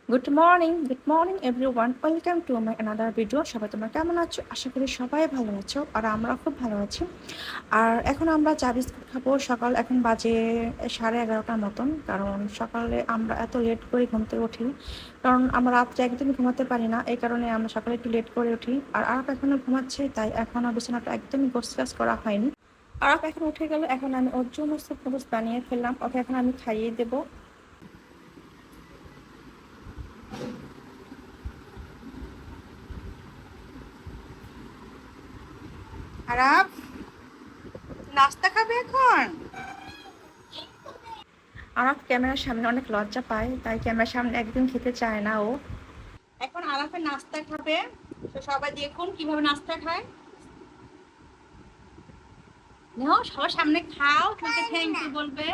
Good morning everyone, welcome to my another video. সবাই তোমরা কেমন আছো? আশা করি সবাই ভালো আছো, আর আমরা খুব ভালো আছি। আর এখন আমরা চা বিস্কুট খাবো। সকাল এখন বাজে 11:30টার মতন, কারণ সকালে আমরা এত লেট করে ঘুম থেকে উঠি, কারণ আমরা রাত্রে একদমই ঘুমাতে পারি না। এই কারণে আমরা সকালে একটু লেট করে উঠি। আর আরব এখনও ঘুমাচ্ছে, তাই এখনও বিছানাটা একদমই গোছগাছ করা হয়নি। আরব এখন উঠে গেল, এখন আমি ওর জন্য স্যুপ নুডলস বানিয়ে ফেললাম। ওকে এখন আমি খাইয়ে দেবো। আরব নাস্তা খাবে এখন? আরাফ ক্যামেরার সামনে অনেক লজ্জা পায়, তাই ক্যামেরার সামনে একদিন খেতে চায় না ও। এখন আরাফের নাস্তা খাবে। তো সবাই দেখুন কিভাবে নাস্তা খায়। নাও সবার সামনে খাও, তোমাকে থ্যাংক ইউ বলবে।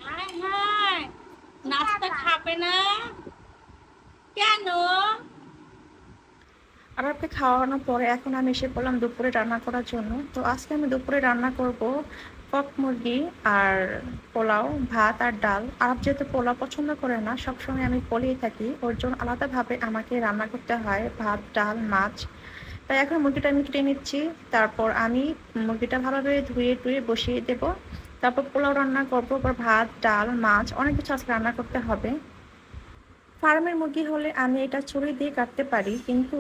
হ্যাঁ হ্যাঁ, নাস্তা খাবে না কেন? আরবকে খাওয়ানোর পরে এখন আমি এসে পড়লাম দুপুরে রান্না করার জন্য। তো আজকে আমি দুপুরে রান্না করব কক মুরগি আর পোলাও, ভাত আর ডাল। আরব যেহেতু পোলাও পছন্দ করে না, সবসময় আমি পোলিয়ে থাকি, ওর জন্য আলাদাভাবে আমাকে রান্না করতে হয় ভাত, ডাল, মাছ। তাই এখন মুরগিটা আমি কেটে নিচ্ছি। তারপর আমি মুরগিটা ভালোভাবে ধুয়ে টুয়ে বসিয়ে দেব। তারপর পোলাও রান্না করবো, ভাত, ডাল, মাছ, অনেক কিছু আজকে রান্না করতে হবে। ফার্মের মুরগি হলে আমি এটা ছুরি দিয়ে কাটতে পারি, কিন্তু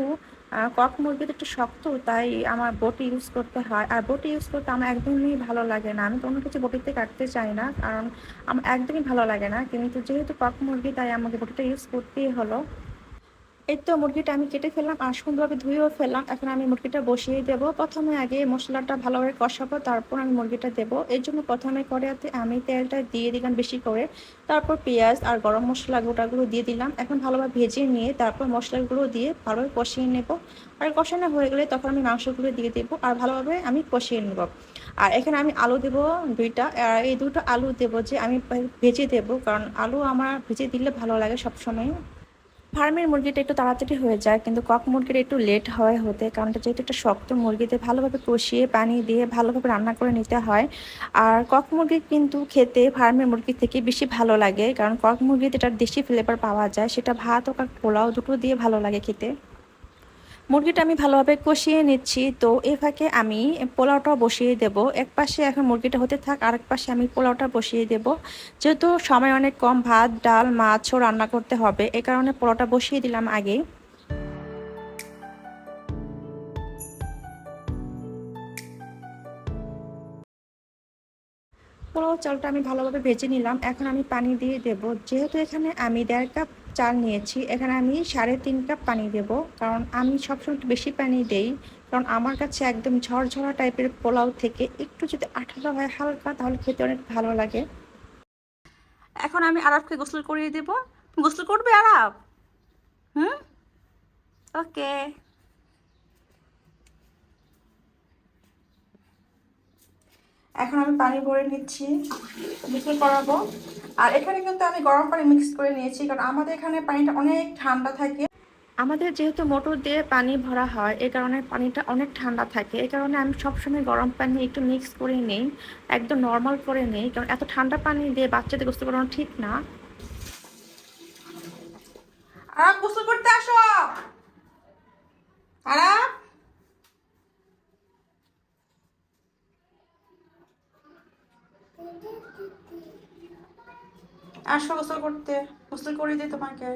কক মুরগিটা একটু শক্ত, তাই আমার বটি ইউজ করতে হয়। আর বটি ইউজ করতে আমার একদমই ভালো লাগে না, আমি কোনো কিছু বটিতে কাটতে চাই না, কারণ আমার একদমই ভালো লাগে না। কিন্তু যেহেতু কক মুরগি, তাই আমাকে বটিটা ইউজ করতেই হলো। এই তো মুরগিটা আমি কেটে ফেললাম আর সুন্দরভাবে ধুয়েও ফেললাম। এখন আমি মুরগিটা বসিয়ে দেবো। প্রথমে আগে মশলাটা ভালোভাবে কষাবো, তারপর আমি মুরগিটা দেবো। এর জন্য প্রথমে কড়াইতে আমি তেলটা দিয়ে দিলাম বেশি করে। তারপর পেঁয়াজ আর গরম মশলা গোটাগুলো দিয়ে দিলাম। এখন ভালোভাবে ভেজে নিয়ে তারপর মশলাগুলো দিয়ে ভালোভাবে কষিয়ে নেব। আর কষানো হয়ে গেলে তখন আমি মাংসগুলো দিয়ে দেবো আর ভালোভাবে আমি কষিয়ে নেব। আর এখানে আমি আলু দেবো দুইটা। আর এই দুটো আলু দেবো যে আমি ভেজে দেবো, কারণ আলু আমার ভেজে দিলে ভালো লাগে সবসময়। ফার্মের মুরগিটা একটু তাড়াতাড়ি হয়ে যায়, কিন্তু কক মুরগিটা একটু লেট হয় হতে, কারণ এটা যেহেতু একটা শক্ত মুরগিতে ভালোভাবে কষিয়ে পানি দিয়ে ভালোভাবে রান্না করে নিতে হয়। আর কক মুরগি কিন্তু খেতে ফার্মের মুরগি থেকে বেশি ভালো লাগে, কারণ কক মুরগিতে এটার দেশি ফ্লেভার পাওয়া যায়, সেটা ভাত ও পোলাও দুটো দিয়ে ভালো লাগে খেতে। মুরগিটা আমি ভালোভাবে কষিয়ে নিচ্ছি। তো এই ফাঁকে আমি পোলাওটাও বসিয়ে দেব। এক পাশে এখন মুরগিটা হতে থাক, আরেক পাশে আমি পোলাওটা বসিয়ে দেব। যেহেতু সময় অনেক কম, ভাত, ডাল, মাছও রান্না করতে হবে, এই কারণে পোলাওটা বসিয়ে দিলাম আগে। পোলাও চালটা আমি ভালোভাবে ভেজে নিলাম। এখন আমি পানি দিয়ে দেব। যেহেতু এখানে আমি 1.5 কাপ চাল নিয়েছি, এখানে আমি 3.5 কাপ পানি দেব, কারণ আমি সবসময় একটু বেশি পানি দেই, কারণ আমার কাছে একদম ঝরঝরা টাইপের পোলাও থেকে একটু যদি আঠালো হয় হালকা, তাহলে খেতে অনেক ভালো লাগে। এখন আমি আরাফকে গোসল করিয়ে দেব। গোসল করবে আরাফ? হুম, ওকে। এখন আমি পানি ভরে নিচ্ছি, গোসল করাবো। আর এখানে কিন্তু আমি গরম পানি মিক্স করে নিয়েছি, কারণ আমাদের এখানে পানিটা অনেক ঠান্ডা থাকে। আমাদের যেহেতু মোটর দিয়ে পানি ভরা হয়, এই কারণে পানিটা অনেক ঠান্ডা থাকে। এই কারণে আমি সবসময় গরম পানি একটু মিক্স করে নিই, একদম নর্মাল করে নিই, কারণ এত ঠান্ডা পানি দিয়ে বাচ্চাদের গোসল করানো ঠিক না। আরাম, গোসল করতে আসো। আরাম, আসো গোসল করতে। গোসল করে দিই তোমাকে।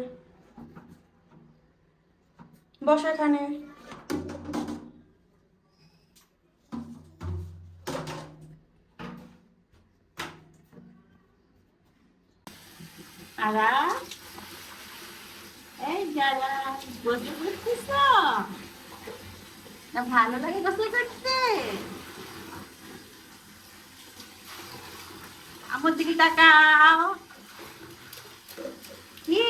বসো এখানে। আরাম, এই যারা গোসল করতেছ না, ভালো লাগে গোসল করতে? আমার দিকে তাকাও। কি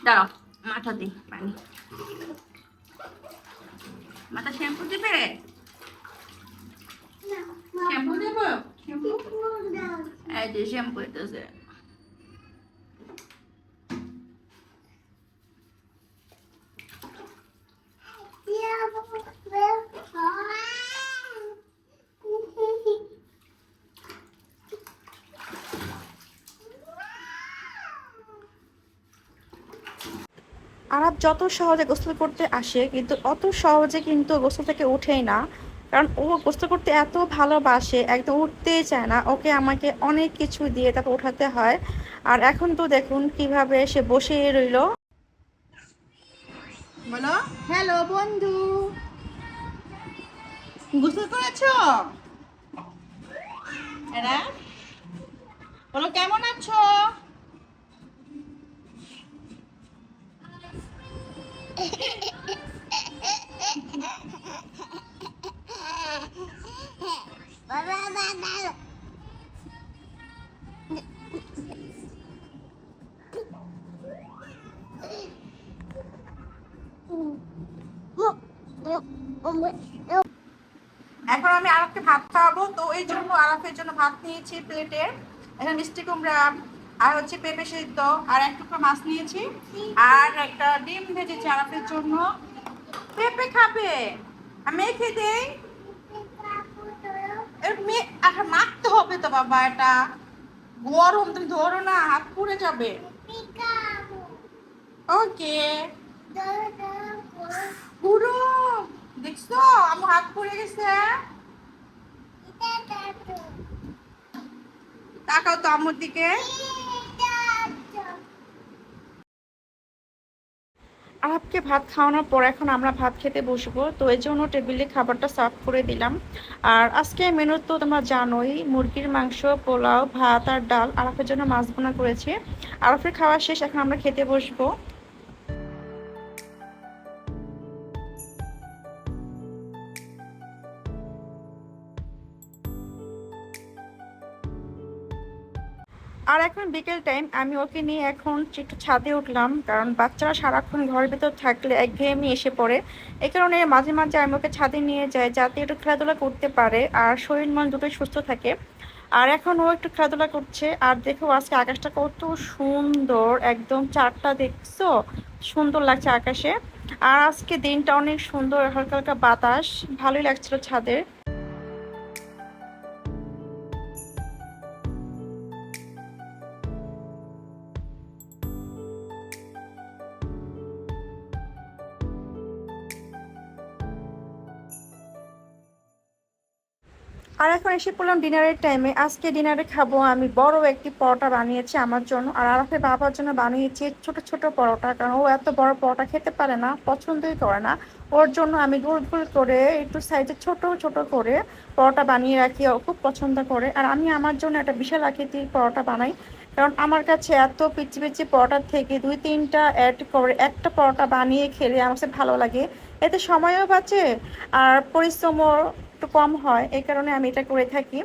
দাঁড়াও, মাথা দিই পানি। মাথা শ্যাম্পু দেবে? শ্যাম্পু দেবো? শ্যাম্পু, এই যে শ্যাম্পু দিতেছে। আরব যত সহজে গোসল করতে আসে কিন্তু অত সহজে কিন্তু গোসল থেকে উঠেই না, কারণ ও গোসল করতে এত ভালোবাসে, একদম উঠতেই চায় না। ওকে আমাকে অনেক কিছু দিয়ে তারপর উঠাতে হয়। আর এখন তো দেখুন কিভাবে সে বসে রইলো। বলো হ্যালো বন্ধু, গোসল করেছো? এরা বলো কেমন আছো? এখন আমি আরবকে ভাত খাওয়াবো, তো এই জন্য আরবের জন্য ভাত নিয়েছি প্লেটে। এখানে মিষ্টি কুমড়া আর হচ্ছে পেঁপে সিদ্ধ আর এক টুকরো মাছ নিয়েছি আর একটা ডিম ভেজেছি আরবের জন্য। পেঁপে খাবে, আমি মেখে দেই। আচ্ছা মাখতে হবে তো বাবা, এটা গরম, তুমি ধরো না, হাত পুড়ে যাবে। ওকে পুরো দেখছো আমার হাত পুড়ে গেছে। তাকাও তো আমার দিকে। আরবকে ভাত খাওয়ানোর পর এখন আমরা ভাত খেতে বসবো, তো এই জন্য টেবিলে খাবারটা সার্ভ করে দিলাম। আর আজকে মেনু তো তোমরা জানোই, মুরগির মাংস, পোলাও, ভাত আর ডাল। আরবের জন্য মাছ ভুনা করেছি। আরবের খাওয়া শেষ, এখন আমরা খেতে বসবো। আর এখন বিকেল টাইম, আমি ওকে নিয়ে এখন একটু ছাদে উঠলাম, কারণ বাচ্চারা সারাক্ষণ ঘরের ভিতর থাকলে একঘেয়েমি এসে পড়ে। এই কারণে মাঝে মাঝে আমি ওকে ছাদে নিয়ে যাই, যাতে একটু খেলাধুলা করতে পারে আর শরীর মন দুটোই সুস্থ থাকে। আর এখন ও একটু খেলাধুলা করছে। আর দেখো আজকে আকাশটা কত সুন্দর, একদম চারটা দেখছো, সুন্দর লাগছে আকাশে। আর আজকে দিনটা অনেক সুন্দর, হালকা হালকা বাতাস, ভালোই লাগছিল ছাদে। আর এখন এসে পড়লাম ডিনারের টাইমে। আজকে ডিনারে খাবো আমি বড় একটি পরোটা বানিয়েছি আমার জন্য, আর আরাফের বাবার জন্য বানিয়েছি ছোট ছোট পরোটা, কারণ ও এত বড় পরোটা খেতে পারে না, পছন্দই করে না। ওর জন্য আমি গোল গোল করে একটু সাইজে ছোট ছোট করে পরোটা বানিয়ে রাখি, ও খুব পছন্দ করে। আর আমি আমার জন্য একটা বিশাল আকৃতির পরোটা বানাই, কারণ আমার কাছে এত পিচি পিচি পরোটার থেকে দুই তিনটা অ্যাড করে একটা পরোটা বানিয়ে খেলে আমার কাছে ভালো লাগে। এতে সময়ও বাঁচে আর পরিশ্রমও একটু কম হয়, এই কারণে আমি এটা করে থাকি।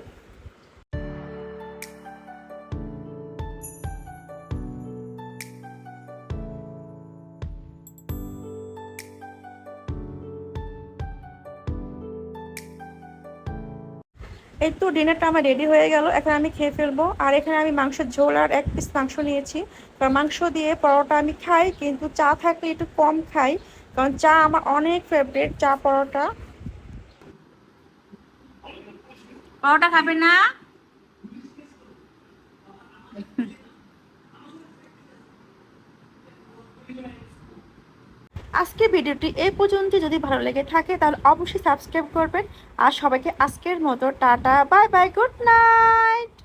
এই তো ডিনারটা আমার রেডি হয়ে গেল, এখন আমি খেয়ে ফেলবো। আর এখানে আমি মাংসের ঝোল আর এক পিস মাংস নিয়েছি, কারণ মাংস দিয়ে পরোটা আমি খাই কিন্তু চা থাকলে একটু কম খাই, কারণ চা আমার অনেক ফেভারিট, চা পরোটা। পরোটা খাবে না? আজকে ভিডিওটি এই পর্যন্ত, যদি ভালো লেগে থাকে তাহলে অবশ্যই সাবস্ক্রাইব করবেন। আর সবাইকে আজকের মতো tata, bye bye, good night.